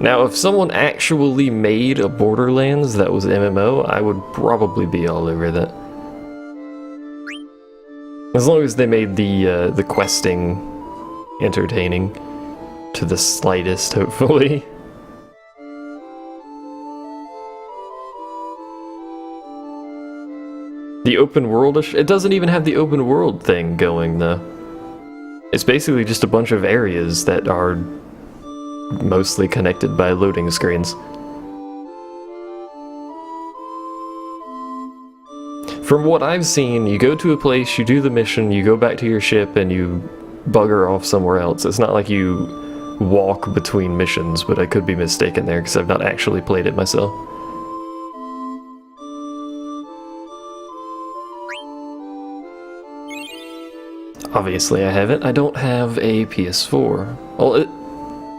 Now, if someone actually made a Borderlands that was MMO, I would probably be all over that. As long as they made the questing entertaining to the slightest, hopefully. The open world-ish? It doesn't even have the open world thing going, though. It's basically just a bunch of areas that are mostly connected by loading screens. From what I've seen, you go to a place, you do the mission, you go back to your ship, and you bugger off somewhere else. It's not like you walk between missions, but I could be mistaken there because I've not actually played it myself. Obviously I haven't. I don't have a PS4. Well,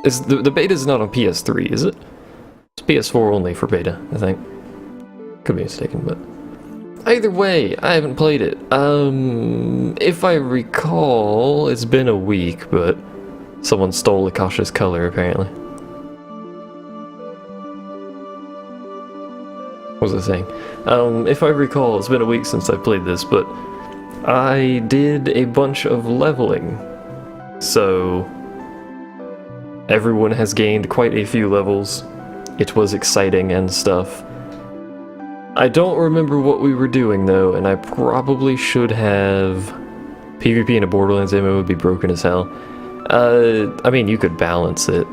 the beta's not on PS3, is it? It's PS4 only for beta, I think. Could be mistaken, but... Either way, I haven't played it. If I recall, it's been a week, but someone stole Akasha's color, apparently. What was I saying? If I recall, it's been a week since I played this, but I did a bunch of leveling. So everyone has gained quite a few levels. It was exciting and stuff. I don't remember what we were doing though, and I probably should have... PvP in a Borderlands MMO would be broken as hell. I mean, you could balance it.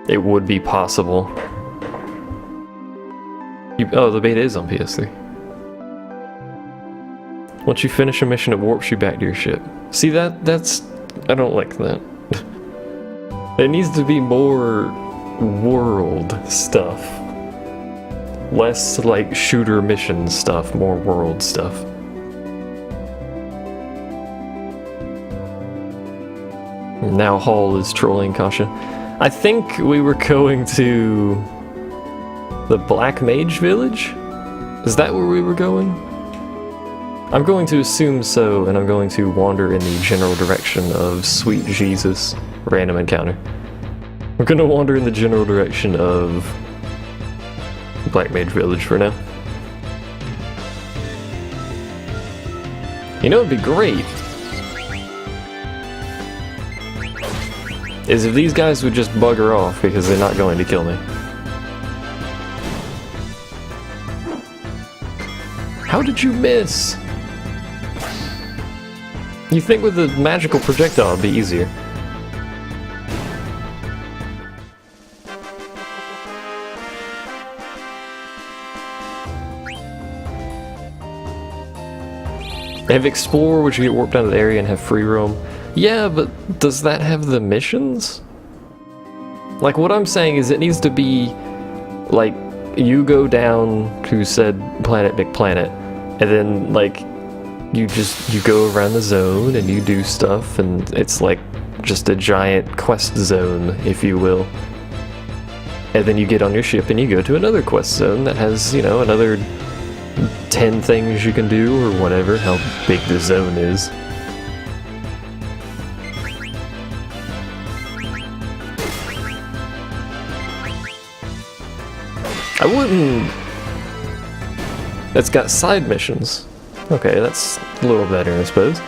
It would be possible. Oh, the beta is on PS3. Once you finish a mission, it warps you back to your ship. See, that's... I don't like that. There needs to be more world stuff. Less, like, shooter mission stuff, more world stuff. Now Hall is trolling Kasha. I think we were going to... the Black Mage Village? Is that where we were going? I'm going to assume so, and I'm going to wander in the general direction of Sweet Jesus random encounter. We're going to wander in the general direction of Black Mage Village for now. You know what'd be great? Is if these guys would just bugger off because they're not going to kill me. How did you miss? You think with the magical projectile it'd be easier. They have Explore, which you get warped out of the area and have free roam. Yeah, but does that have the missions? Like, what I'm saying is it needs to be, like, you go down to said planet, big planet, and then, like, you go around the zone and you do stuff, and it's like just a giant quest zone, if you will. And then you get on your ship and you go to another quest zone that has, you know, another 10 things you can do, or whatever, how big the zone is. I wouldn't... That's got side missions. Okay, that's a little better, I suppose.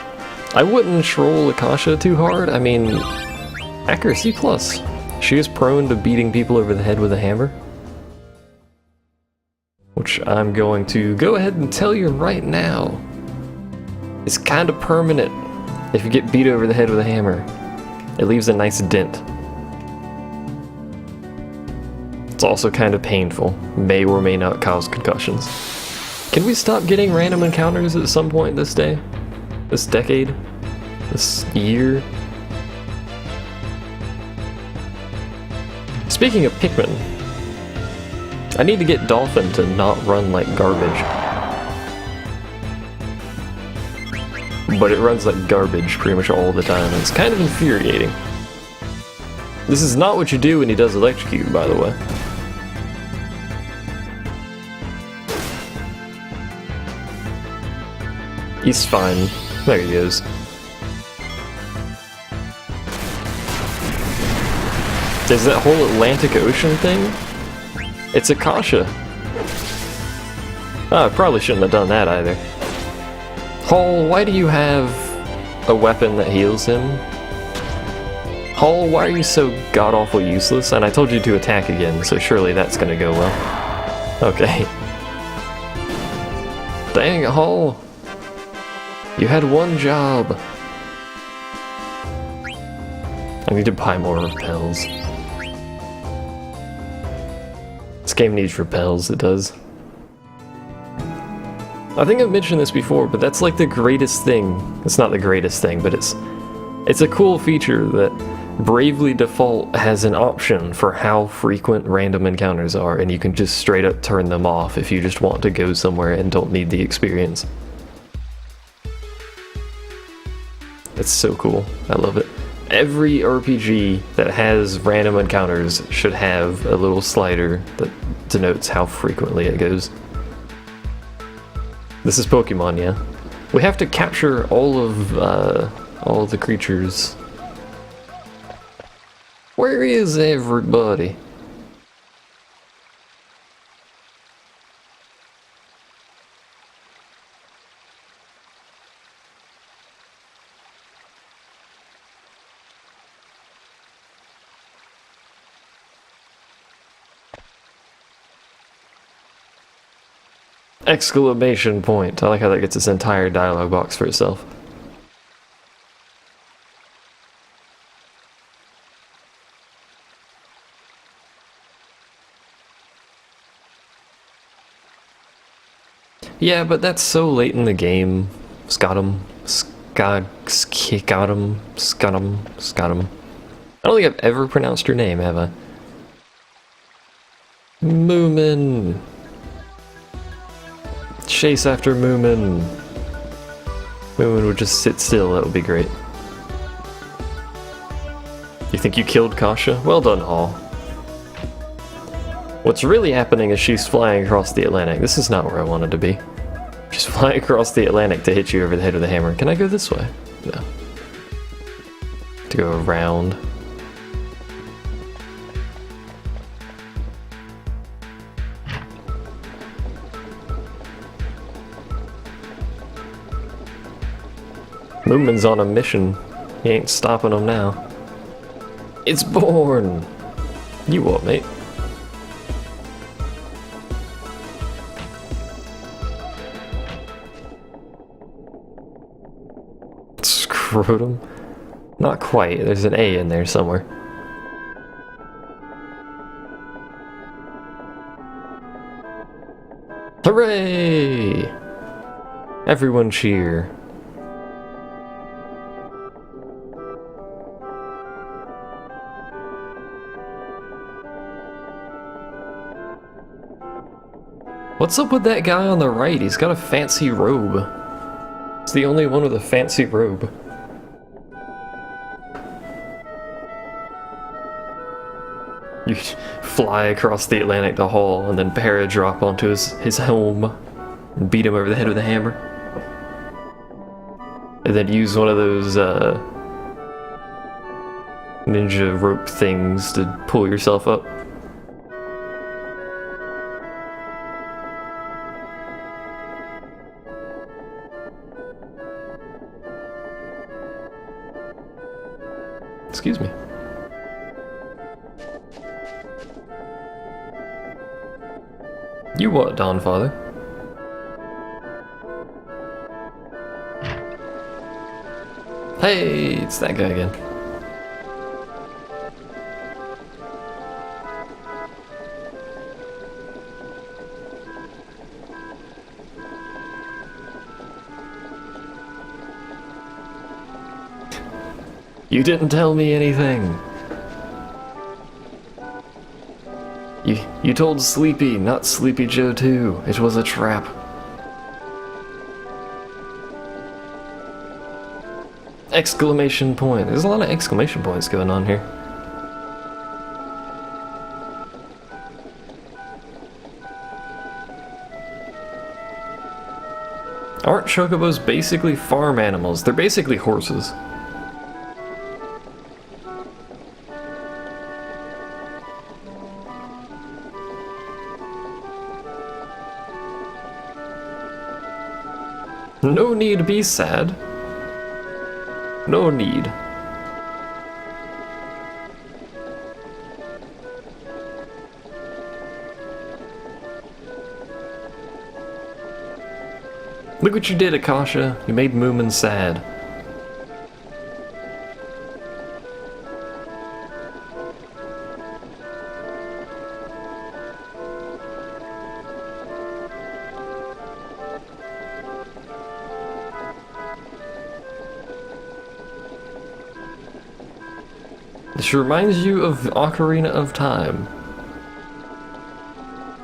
I wouldn't troll Akasha too hard. I mean, accuracy plus. She is prone to beating people over the head with a hammer. Which I'm going to go ahead and tell you right now. It's kind of permanent if you get beat over the head with a hammer. It leaves a nice dent. It's also kind of painful. May or may not cause concussions. Can we stop getting random encounters at some point this day? This decade? This year? Speaking of Pikmin, I need to get Dolphin to not run like garbage. But it runs like garbage pretty much all the time, and it's kind of infuriating. This is not what you do when he does Electrocute, by the way. He's fine. There he is. Is that whole Atlantic Ocean thing? It's Akasha. Oh, I probably shouldn't have done that either. Hall, why do you have a weapon that heals him? Hall, why are you so god-awful useless? And I told you to attack again, so surely that's gonna go well. Okay. Dang it, Hall. You had one job. I need to buy more repels. This game needs repels, it does. I think I've mentioned this before, but that's like the greatest thing. It's not the greatest thing, but it's a cool feature that Bravely Default has an option for how frequent random encounters are, and you can just straight up turn them off if you just want to go somewhere and don't need the experience. It's so cool. I love it. Every RPG that has random encounters should have a little slider that denotes how frequently it goes. This is Pokemon, yeah? We have to capture all of the creatures. Where is everybody? Exclamation point. I like how that gets its entire dialogue box for itself. Yeah, but that's so late in the game. Scottum. Scottum. I don't think I've ever pronounced your name, have I? Moomin. Chase after Moomin. Moomin would just sit still, that would be great. You think you killed Kasha? Well done, Hall. What's really happening is she's flying across the Atlantic. This is not where I wanted to be. She's flying across the Atlantic to hit you over the head with a hammer. Can I go this way? No. To go around. Moomin's on a mission. He ain't stopping him now. It's born! You what, mate? Scrotum? Not quite. There's an A in there somewhere. Hooray! Everyone cheer. What's up with that guy on the right? He's got a fancy robe. It's the only one with a fancy robe. You fly across the Atlantic to Hall and then paradrop onto his home and beat him over the head with a hammer. And then use one of those ninja rope things to pull yourself up. Excuse me. You what, Dawnfather? Hey, it's that guy again. You didn't tell me anything. You told Sleepy, not Sleepy Joe too. It was a trap. Exclamation point. There's a lot of exclamation points going on here. Aren't chocobos basically farm animals? They're basically horses. No need to be sad. No need. Look what you did, Akasha. You made Moomin sad. This reminds you of Ocarina of Time.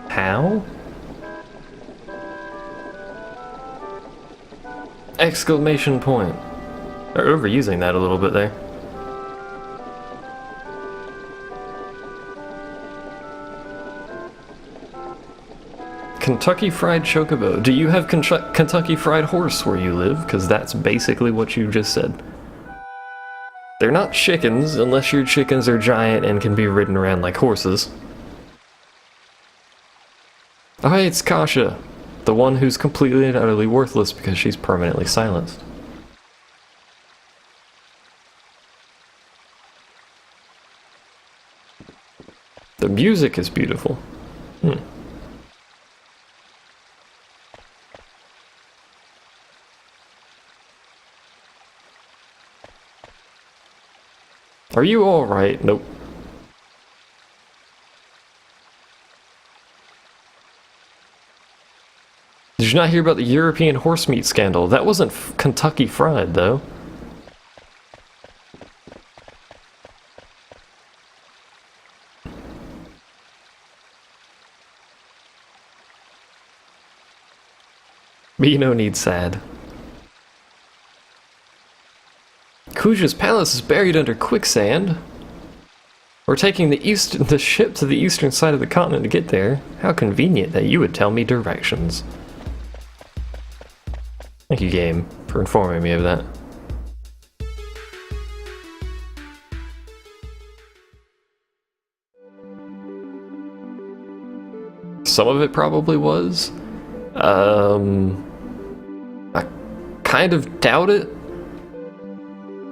How? Exclamation point. They're overusing that a little bit there. Kentucky Fried Chocobo. Do you have Kentucky Fried Horse where you live? Because that's basically what you just said. They're not chickens, unless your chickens are giant and can be ridden around like horses. Oh hey, it's Kasha. The one who's completely and utterly worthless because she's permanently silenced. The music is beautiful. Are you alright? Nope. Did you not hear about the European horse meat scandal? That wasn't Kentucky Fried, though. Me no need sad. Kuja's palace is buried under quicksand. We're taking the ship to the eastern side of the continent to get there. How convenient that you would tell me directions. Thank you, game, for informing me of that. Some of it probably was. I kind of doubt it.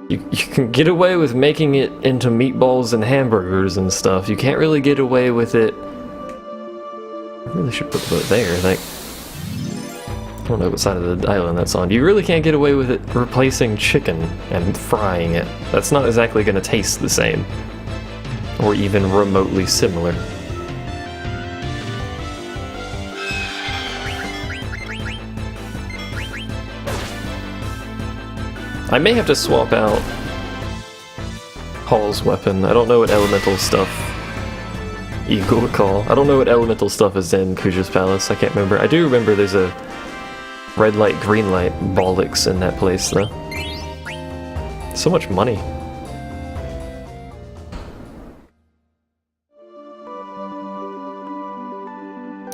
You can get away with making it into meatballs and hamburgers and stuff. You can't really get away with it. I really should put the boat there. Like, I don't know what side of the island that's on. You really can't get away with it replacing chicken and frying it. That's not exactly going to taste the same. Or even remotely similar. I may have to swap out Hall's weapon. I don't know what elemental stuff Eagle would call. I don't know what elemental stuff is in Kuja's palace. I can't remember. I do remember there's a red light, green light bollocks in that place, though. So much money.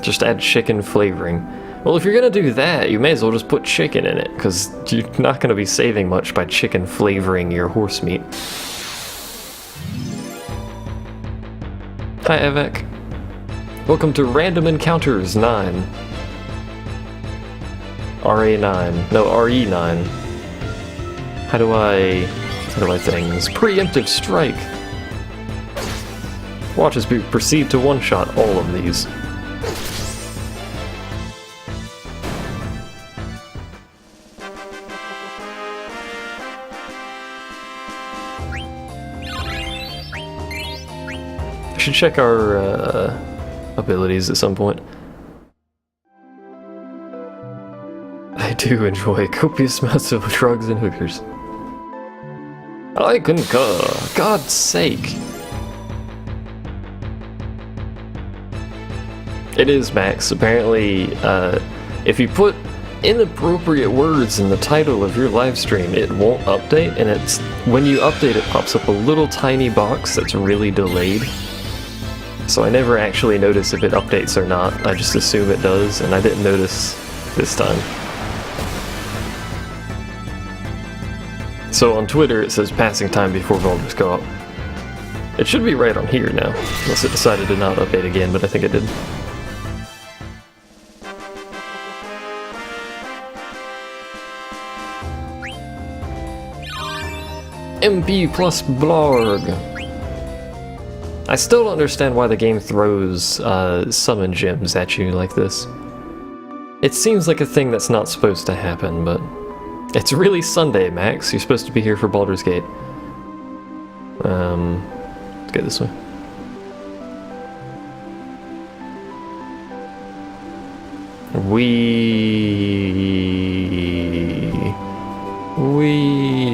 Just add chicken flavoring. Well, if you're gonna do that, you may as well just put chicken in it, because you're not gonna be saving much by chicken flavoring your horse meat. Hi, Evek. Welcome to Random Encounters 9. RA9. No, RE9. How do I things? Preemptive strike. Watch as we proceed to one-shot all of these. I should check our abilities at some point. I do enjoy copious amounts of drugs and hookers. I concur. God's sake. It is, Max. Apparently, if you put inappropriate words in the title of your live stream, it won't update, and when you update, it pops up a little tiny box that's really delayed. So I never actually notice if it updates or not. I just assume it does, and I didn't notice this time. So on Twitter it says passing time before Baldur's Co-op. It should be right on here now, unless it decided to not update again, but I think it did. MP plus Blarg. I still don't understand why the game throws summon gems at you like this. It seems like a thing that's not supposed to happen, but it's really Sunday, Max. You're supposed to be here for Baldur's Gate. Let's go this way.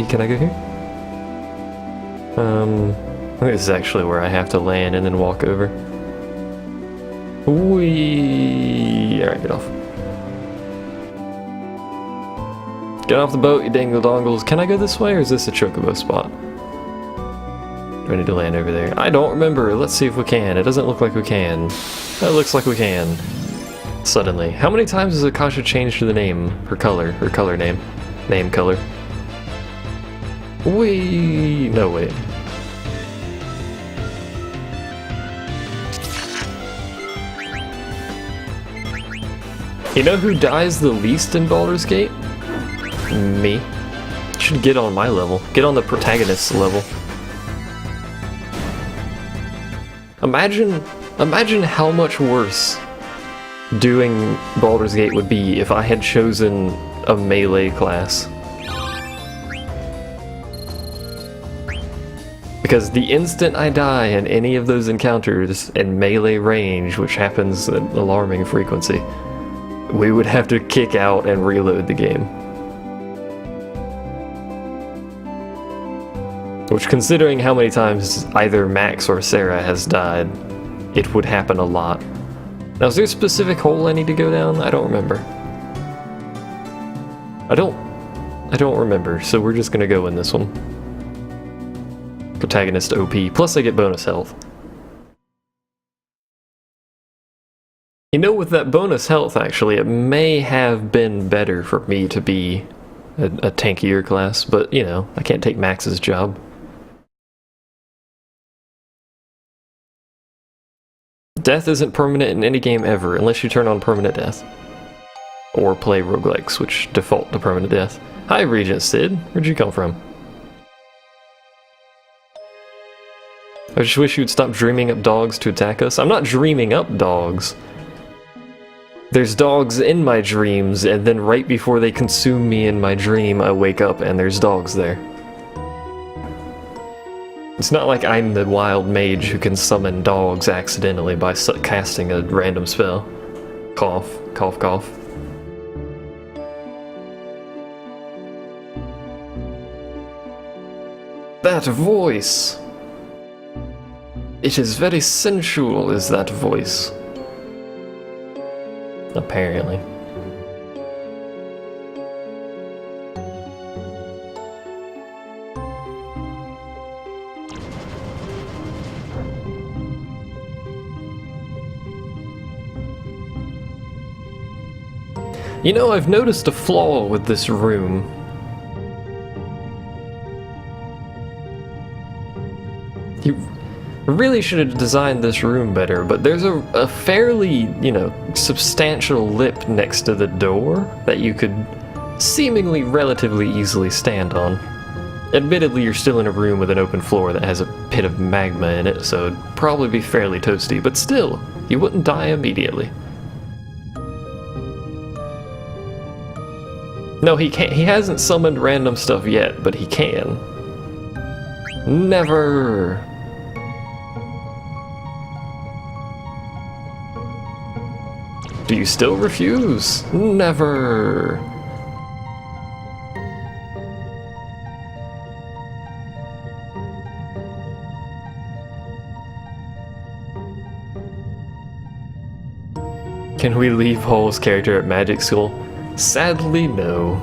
Can I go here? I think this is actually where I have to land and then walk over. Alright, get off. Get off the boat, you dangle dongles. Can I go this way, or is this a chocobo spot? Do I need to land over there? I don't remember. Let's see if we can. It doesn't look like we can. That looks like we can. Suddenly. How many times has Akasha changed the name? Her color. Her color name. Name color. No, wait. You know who dies the least in Baldur's Gate? Me. Should get on my level. Get on the protagonist's level. Imagine how much worse doing Baldur's Gate would be if I had chosen a melee class. Because the instant I die in any of those encounters in melee range, which happens at alarming frequency, we would have to kick out and reload the game. Which, considering how many times either Max or Sarah has died, it would happen a lot. Now, is there a specific hole I need to go down? I don't remember. I don't remember, so we're just gonna go in this one. Protagonist OP, plus I get bonus health. You know, with that bonus health, actually, it may have been better for me to be a tankier class, but, you know, I can't take Max's job. Death isn't permanent in any game ever, unless you turn on permanent death. Or play roguelikes, which default to permanent death. Hi, Regent Sid. Where'd you come from? I just wish you'd stop dreaming up dogs to attack us. I'm not dreaming up dogs. There's dogs in my dreams, and then right before they consume me in my dream, I wake up and there's dogs there. It's not like I'm the wild mage who can summon dogs accidentally by casting a random spell. Cough, cough, cough. That voice! It is very sensual, is that voice. Apparently. You know, I've noticed a flaw with this room. You really should have designed this room better, but there's a fairly, you know, substantial lip next to the door that you could seemingly relatively easily stand on. Admittedly, you're still in a room with an open floor that has a pit of magma in it, so it'd probably be fairly toasty, but still, you wouldn't die immediately. No, he can't. He hasn't summoned random stuff yet, but he can. Never. Do you still refuse? Never. Can we leave Hall's character at Magic School? Sadly, no.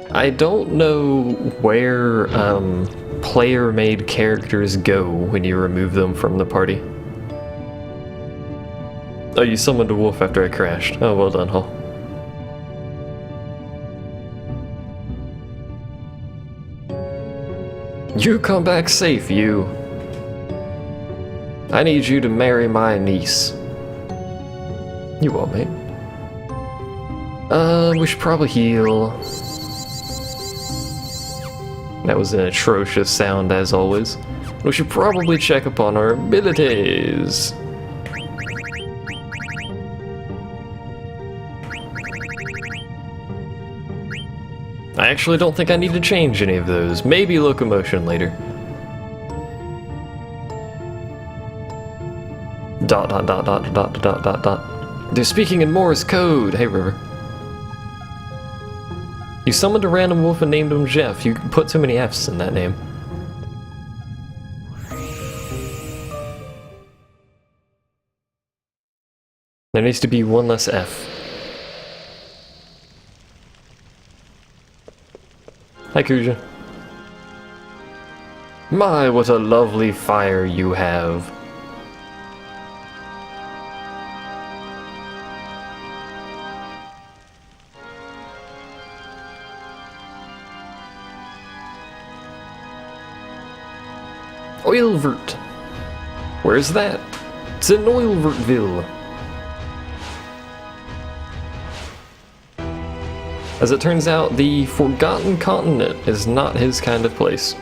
I don't know where player-made characters go when you remove them from the party. Oh, you summoned a wolf after I crashed. Oh, well done, Hall. You come back safe, you. I need you to marry my niece. You won't, mate. We should probably heal. That was an atrocious sound as always. We should probably check upon our abilities. I actually don't think I need to change any of those. Maybe locomotion later. Dot dot dot dot dot dot dot dot. They're speaking in Morse code. Hey, River. You summoned a random wolf and named him Jeff. You put too many F's in that name. There needs to be one less F. Hi, Kuja. My, what a lovely fire you have. Oilvert. Where's that? It's in Oilvertville. As it turns out, the Forgotten Continent is not his kind of place.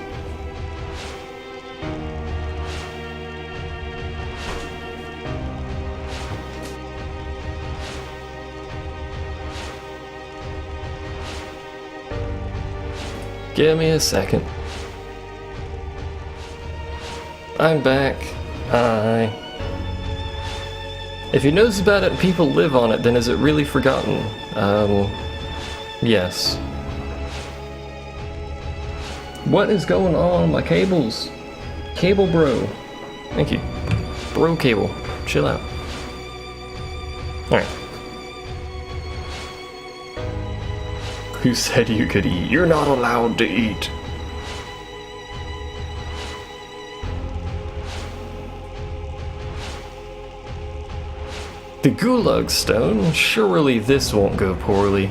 Give me a second. I'm back. Hi. If he knows about it and people live on it, then is it really forgotten? Yes. What is going on? My cables. Cable bro. Thank you. Bro cable. Chill out. Alright. Who said you could eat? You're not allowed to eat. The Gulag Stone? Surely this won't go poorly.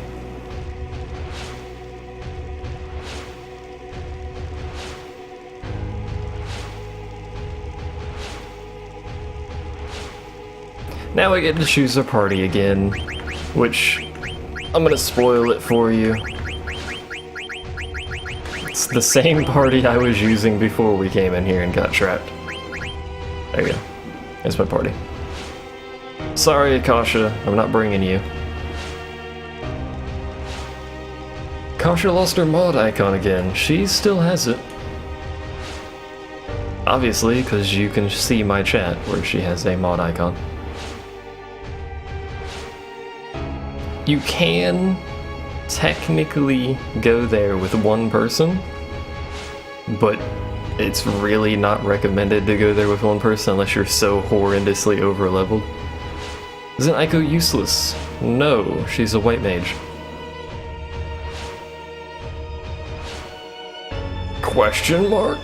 Now I get to choose a party again, which I'm gonna spoil it for you. It's the same party I was using before we came in here and got trapped. There you go. That's my party. Sorry, Akasha, I'm not bringing you. Akasha lost her mod icon again. She still has it. Obviously, because you can see my chat where she has a mod icon. You can technically go there with one person, but it's really not recommended to go there with one person unless you're so horrendously over-leveled. Isn't Aiko useless? No, she's a white mage. Question mark?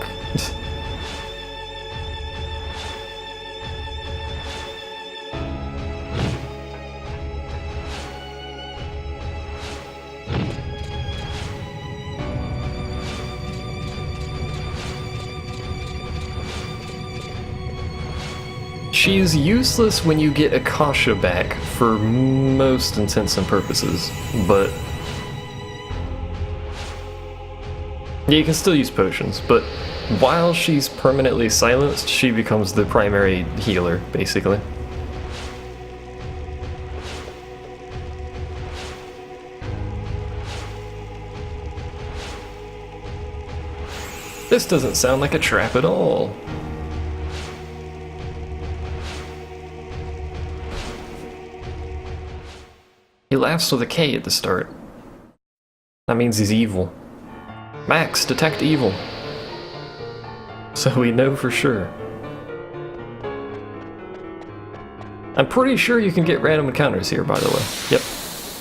She's useless when you get Akasha back for most intents and purposes, but yeah, you can still use potions, but while she's permanently silenced, she becomes the primary healer, basically. This doesn't sound like a trap at all. He laughs with a K at the start. That means he's evil. Max, detect evil. So we know for sure. I'm pretty sure you can get random encounters here, by the way. Yep,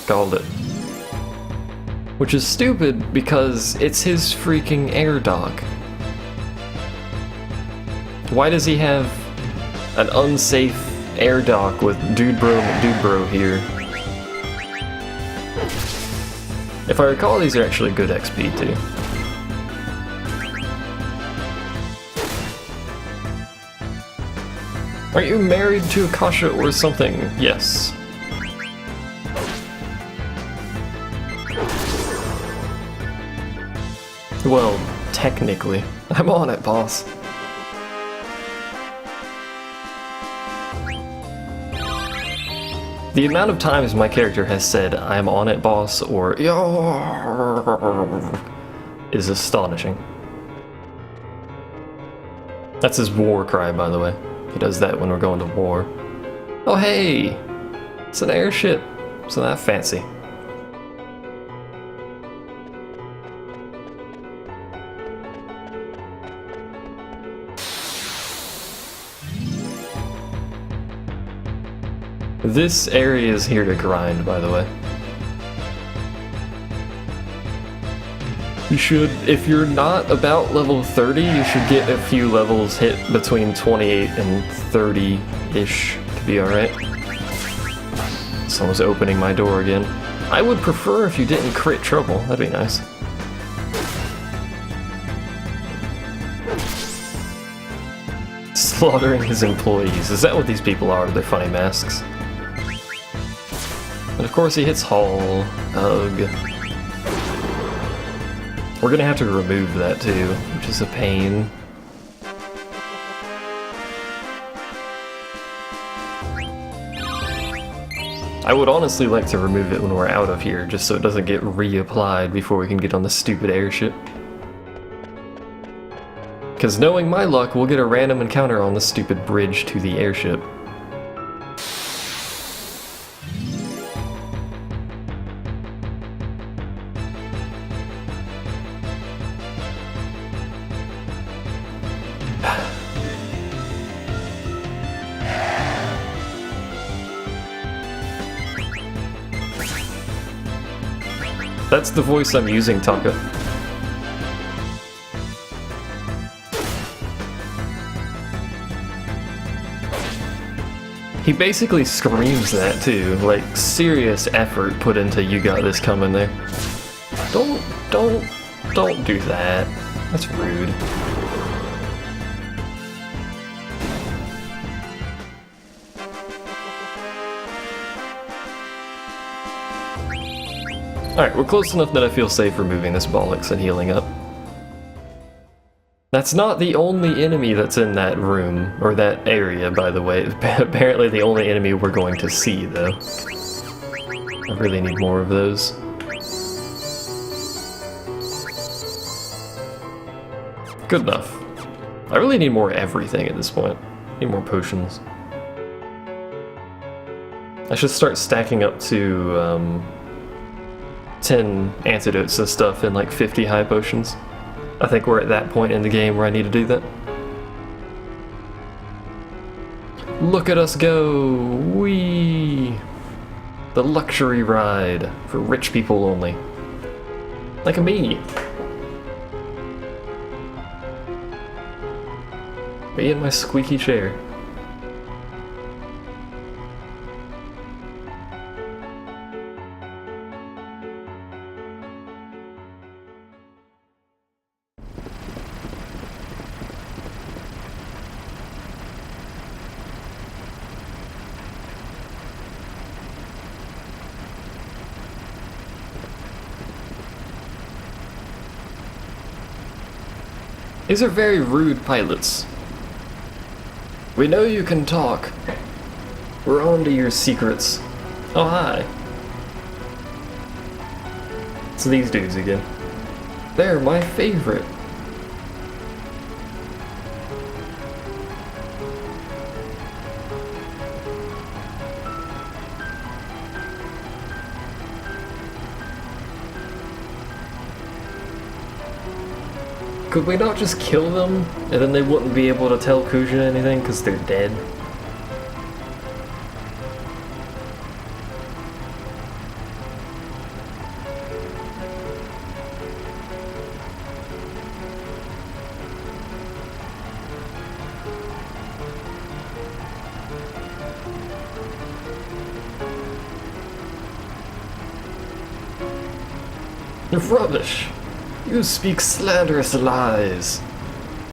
called it. Which is stupid because it's his freaking air dock. Why does he have an unsafe air dock with Dude Bro here? If I recall, these are actually good XP too. Are you married to Akasha or something? Yes. Well, technically. I'm on it, boss. The amount of times my character has said, I'm on it, boss, or is astonishing. That's his war cry, by the way. He does that when we're going to war. Oh hey! It's an airship. It's not that fancy. This area is here to grind, by the way. You should, if you're not about level 30, you should get a few levels hit between 28 and 30-ish to be alright. Someone's opening my door again. I would prefer if you didn't crit trouble, that'd be nice. Slaughtering his employees, is that what these people are? They're funny masks. And of course he hits Hull. Ugh. We're gonna have to remove that too, which is a pain. I would honestly like to remove it when we're out of here, just so it doesn't get reapplied before we can get on the stupid airship. Because knowing my luck, we'll get a random encounter on the stupid bridge to the airship. That's the voice I'm using, Taka. He basically screams that too, like serious effort put into "you got this coming" there. Don't do that. That's rude. Alright, we're close enough that I feel safe removing this bollocks and healing up. That's not the only enemy that's in that room, or that area, by the way. Apparently the only enemy we're going to see, though. I really need more of those. Good enough. I really need more everything at this point. Need more potions. I should start stacking up to, 10 antidotes and stuff and like 50 high potions. I think we're at that point in the game where I need to do that. Look at us go! Whee! The luxury ride for rich people only. Like me. Me in my squeaky chair. These are very rude pilots. We know you can talk. We're on to your secrets. Oh, hi. It's these dudes again. They're my favorite. Could we not just kill them, and then they wouldn't be able to tell Kuja anything because they're dead? Rubbish! You speak slanderous lies.